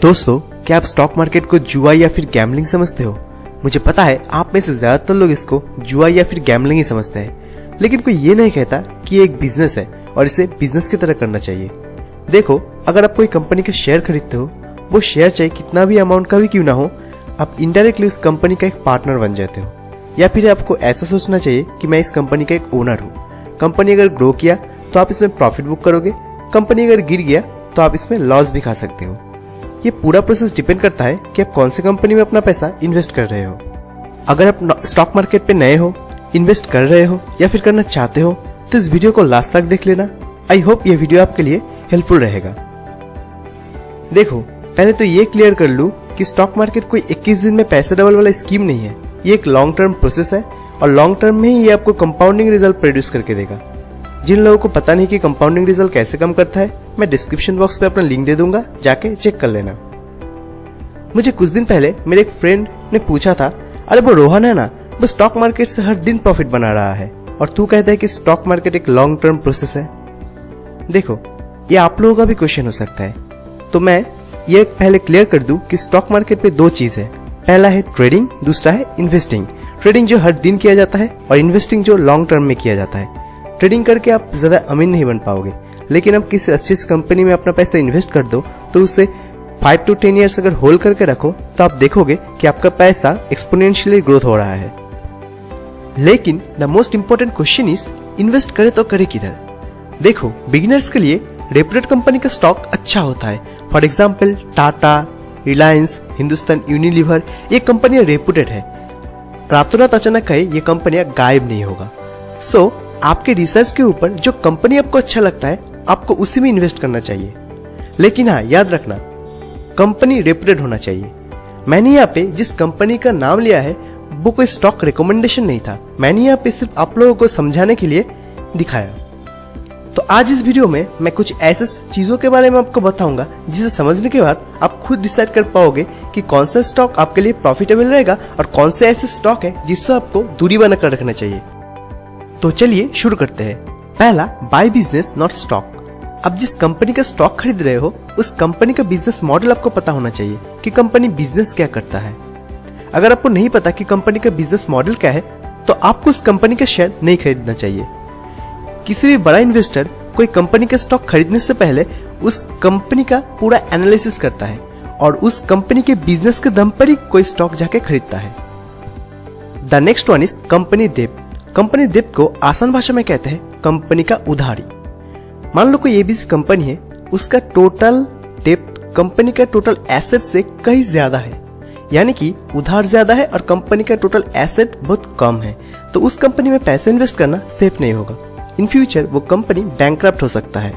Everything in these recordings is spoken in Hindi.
दोस्तों, क्या आप स्टॉक मार्केट को जुआ या फिर गैम्बलिंग समझते हो? मुझे पता है आप में से ज्यादातर लोग इसको जुआ या फिर गैम्बलिंग ही समझते हैं, लेकिन कोई ये नहीं कहता कि ये एक बिजनेस है और इसे बिजनेस की तरह करना चाहिए। देखो, अगर आप कोई कंपनी के शेयर खरीदते हो, वो शेयर चाहे कितना भी अमाउंट का भी क्यों ना हो, आप इनडायरेक्टली उस कंपनी का एक पार्टनर बन जाते हो। या फिर आपको ऐसा सोचना चाहिए कि मैं इस कंपनी का एक ओनर हूँ। कंपनी अगर ग्रो किया तो आप इसमें प्रॉफिट बुक करोगे, कंपनी अगर गिर गया तो आप इसमें लॉस भी खा सकते हो। ये पूरा प्रोसेस डिपेंड करता है कि आप कौन सी कंपनी में अपना पैसा इन्वेस्ट कर रहे हो। अगर आप स्टॉक मार्केट पे नए हो, इन्वेस्ट कर रहे हो या फिर करना चाहते हो तो इस वीडियो को लास्ट तक देख लेना। आई होप ये वीडियो आपके लिए हेल्पफुल रहेगा। देखो, पहले तो ये क्लियर कर लूं कि स्टॉक मार्केट कोई 21 दिन में पैसे डबल वाला स्कीम नहीं है। ये एक लॉन्ग टर्म प्रोसेस है और लॉन्ग टर्म में ही ये आपको कंपाउंडिंग रिजल्ट प्रोड्यूस करके देगा। जिन लोगों को पता नहीं कि कंपाउंडिंग रिजल्ट कैसे काम करता है, मैं डिस्क्रिप्शन बॉक्स पे अपना लिंक दे दूंगा, जाके चेक कर लेना। मुझे कुछ दिन पहले मेरे एक फ्रेंड ने पूछा था, अरे वो रोहन है ना, वो स्टॉक मार्केट से हर दिन प्रॉफिट बना रहा है और तू कहता है कि स्टॉक मार्केट एक लॉन्ग टर्म प्रोसेस है। देखो, ये आप लोगों का भी क्वेश्चन हो सकता है, तो मैं ये पहले क्लियर कर दूं कि स्टॉक मार्केट पे दो चीज है। पहला है ट्रेडिंग, दूसरा है इन्वेस्टिंग। ट्रेडिंग जो हर दिन किया जाता है और इन्वेस्टिंग जो लॉन्ग टर्म में किया जाता है। ट्रेडिंग करके आप ज्यादा अमीर नहीं बन पाओगे, लेकिन आप किसी अच्छी सी कंपनी में अपना पैसा इन्वेस्ट कर दो तो उसे 5 to 10 ईयर्स अगर होल्ड करके रखो तो आप देखोगे कि आपका पैसा एक्सपोनेंशियली ग्रोथ हो रहा है। लेकिन the most important question is, invest करे तो करे किधर? देखो, बिगिनर्स के लिए रेप्यूटेड कंपनी का स्टॉक अच्छा होता है। For example Tata, Reliance, Hindustan Unilever, ये कंपनियां रेप्यूटेड है। रातों रात अचानक कहे ये कंपनियां गायब नहीं होगा। सो आपके रिसर्च के ऊपर जो कंपनी आपको अच्छा लगता है, आपको उसी में इन्वेस्ट करना चाहिए। लेकिन हाँ, याद रखना, कंपनी रेप्यूटेड होना चाहिए। मैंने यहाँ पे जिस कंपनी का नाम लिया है वो कोई स्टॉक रिकमेंडेशन नहीं था, मैंने यहाँ पे सिर्फ आप लोगों को समझाने के लिए दिखाया। तो आज इस वीडियो में मैं कुछ ऐसे चीजों के बारे में आपको बताऊंगा जिसे समझने के बाद आप खुद डिसाइड कर पाओगे कि कौन सा स्टॉक आपके लिए प्रॉफिटेबल रहेगा और कौन से ऐसे स्टॉक है जिससे आपको दूरी बनाकर रखना चाहिए। तो चलिए शुरू करते हैं। पहला, बाय बिजनेस नॉट स्टॉक। अब जिस कंपनी का स्टॉक खरीद रहे हो, उस कंपनी का बिजनेस मॉडल आपको पता होना चाहिए कि कंपनी बिजनेस क्या करता है। अगर आपको नहीं पता कि कंपनी का बिजनेस मॉडल क्या है, तो आपको उस कंपनी का शेयर नहीं खरीदना चाहिए। किसी भी बड़ा इन्वेस्टर कोई कंपनी का स्टॉक खरीदने से पहले उस कंपनी का पूरा एनालिसिस करता है और उस कंपनी के बिजनेस के दम पर ही कोई स्टॉक जाके खरीदता है। The next one is company डेब्ट। कंपनी डेब्ट को आसान भाषा में कहते हैं कंपनी का उधारी। मान लो कोई एबीसी कंपनी है, उसका टोटल डेब्ट कंपनी का टोटल एसेट से कहीं ज्यादा है, यानी कि उधार ज्यादा है और कंपनी का टोटल एसेट बहुत कम है, तो उस कंपनी में पैसे इन्वेस्ट करना सेफ नहीं होगा। इन फ्यूचर वो कंपनी बैंकक्रप्ट हो सकता है।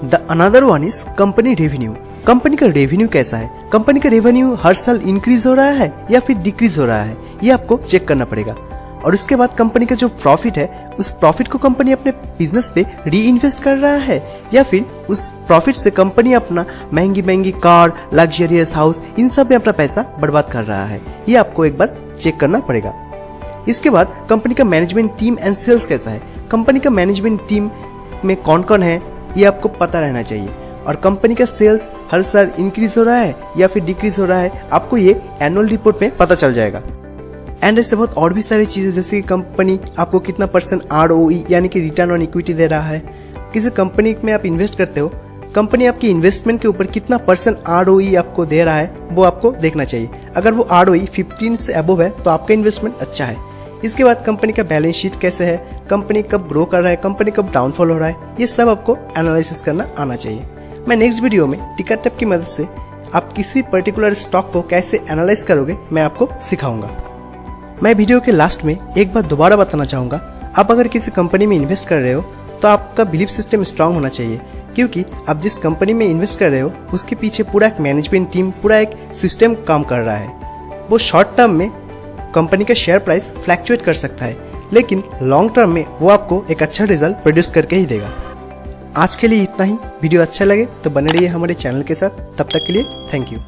The another one is company revenue. Company का रेवेन्यू कैसा है? कंपनी का रेवेन्यू हर साल इंक्रीज हो रहा है या फिर डिक्रीज हो रहा है, ये आपको चेक करना पड़ेगा। और उसके बाद कंपनी का जो प्रॉफिट है, उस प्रॉफिट को कंपनी अपने बिजनेस पे री इन्वेस्ट कर रहा है या फिर उस प्रॉफिट से कंपनी अपना महंगी महंगी कार, लग्जरियस हाउस, इन सब में अपना पैसा बर्बाद कर रहा है, ये आपको एक बार चेक करना पड़ेगा। इसके बाद कंपनी का मैनेजमेंट टीम एंड सेल्स कैसा है? कंपनी का मैनेजमेंट टीम में कौन कौन है, ये आपको पता रहना चाहिए। और कंपनी का सेल्स हर साल इंक्रीज हो रहा है या फिर डिक्रीज हो रहा है, आपको ये एनुअल रिपोर्ट में पता चल जाएगा। एंड ऐसे बहुत और भी सारी चीजें, जैसे कि कंपनी आपको कितना % ROE यानी कि रिटर्न ऑन इक्विटी दे रहा है। किसी कंपनी में आप इन्वेस्ट करते हो, कंपनी आपकी इन्वेस्टमेंट के ऊपर कितना % ROE आपको दे रहा है, वो आपको देखना चाहिए। अगर वो ROE 15 से अबव है तो आपका इन्वेस्टमेंट अच्छा है। इसके बाद कंपनी का बैलेंस शीट कैसे है, कंपनी कब ग्रो कर रहा है, कंपनी कब डाउनफॉल हो रहा है, ये सब आपको एनालिसिस करना आना चाहिए। मैं नेक्स्ट वीडियो में टिकट टिप की मदद से आप किसी पर्टिकुलर स्टॉक को कैसे एनालाइज करोगे, मैं आपको सिखाऊंगा। मैं वीडियो के लास्ट में एक बात दोबारा बताना चाहूंगा, आप अगर किसी कंपनी में इन्वेस्ट कर रहे हो तो आपका बिलीफ सिस्टम स्ट्रांग होना चाहिए, क्योंकि आप जिस कंपनी में इन्वेस्ट कर रहे हो उसके पीछे पूरा एक मैनेजमेंट टीम, पूरा एक सिस्टम काम कर रहा है। वो शॉर्ट टर्म में कंपनी का शेयर प्राइस फ्लैक्चुएट कर सकता है, लेकिन लॉन्ग टर्म में वो आपको एक अच्छा रिजल्ट प्रोड्यूस करके ही देगा। आज के लिए इतना ही। वीडियो अच्छा लगे तो बने रहिए हमारे चैनल के साथ। तब तक के लिए थैंक यू।